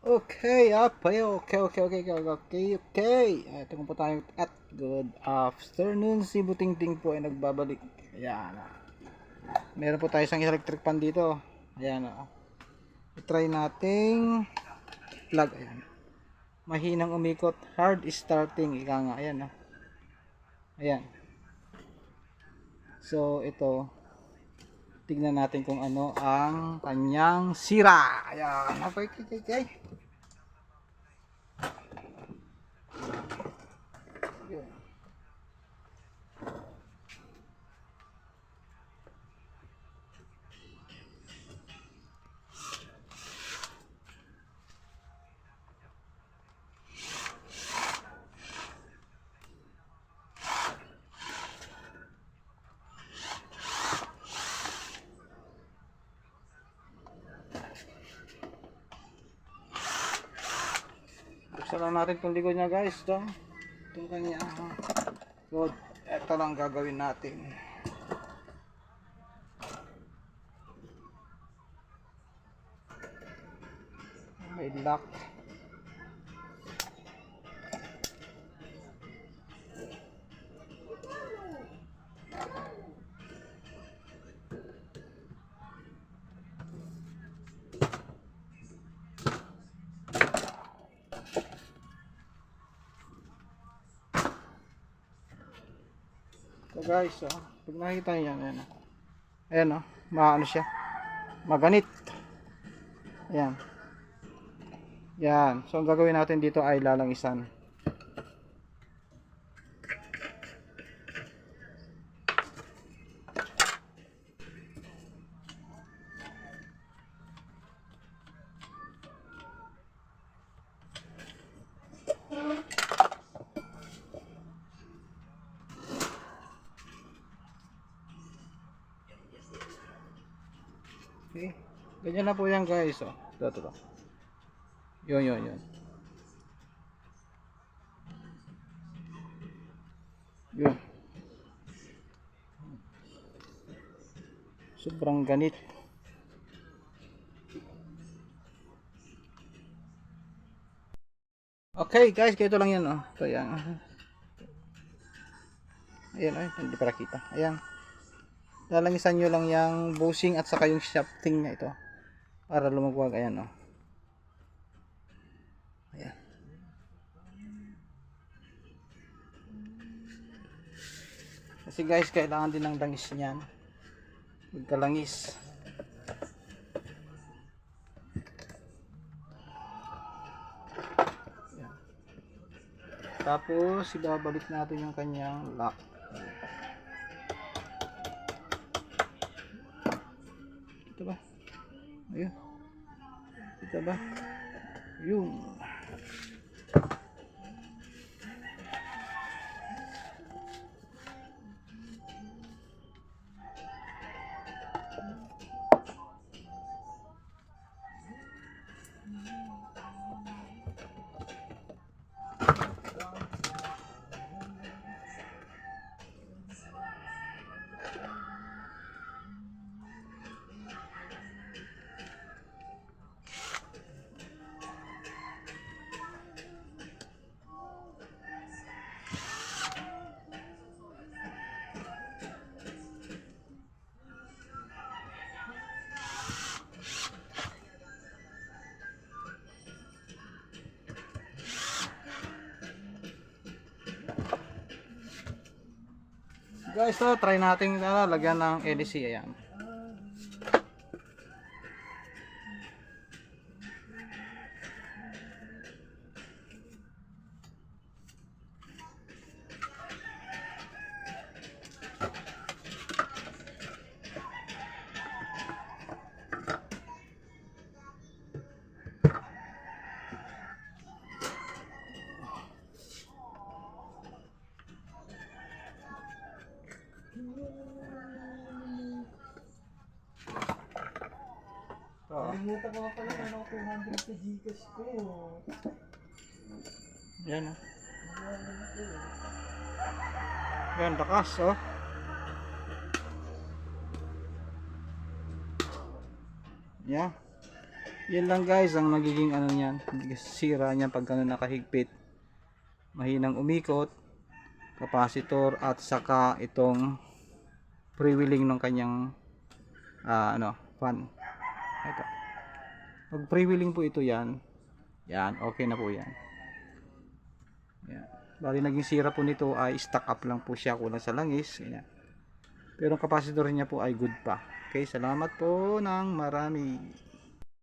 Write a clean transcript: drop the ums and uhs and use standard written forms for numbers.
Okay, okay. Ito po tayo at good afternoon. Si Butingting po ay nagbabalik. Ayan. Meron po tayo isang electric pan dito. Ayan. I-try nating plug. Ayan. Mahinang umikot. Hard starting. Ika nga. Ayan. Ayan. So, ito. Tignan natin kung ano ang kanyang sira. Ayan. Okay. Buksan lang natin itong likod niya guys. Itong kanya. Good. Ito lang gagawin natin. May lock. So guys, pag nakita niyo yan, ayan maano siya, maganit. Ayan. Yan. So ang gagawin natin dito ay lalangisan. Okay. Ganyan na po yan guys. Ito. Yun. Yun. Sobrang ganit. Okay guys, ganito lang yan. So yan. Ayan, hindi para kita. Ayan. Lalangisan nyo lang yung bushing at saka yung shafting niya ito. Para lumagwag. Ayan Ayan. Kasi guys, kailangan din ng langis niyan. Magkalangis. Ayan. Tapos, ibabalik natin yung kanyang lock. Ito ba? Ayun. Ito ba? Yun. Guys, try natin lagyan ng EDC. Ayan. Nalimutan ko pala ano 200 sa Gcash ko. Yan Yan, lakas Yan. Yan lang guys ang magiging ano niyan, sira niyan pag ano nakahigpit. Mahinang umikot, capacitor at saka itong freewheeling ng kanyang fan. Ito. Pag freewheeling po ito yan, okay na po yan. Yan. Bali naging sira po nito ay stock up lang po siya, kulang sa langis. Yan. Pero ang capacitor niya po ay good pa. Okay, salamat po ng marami.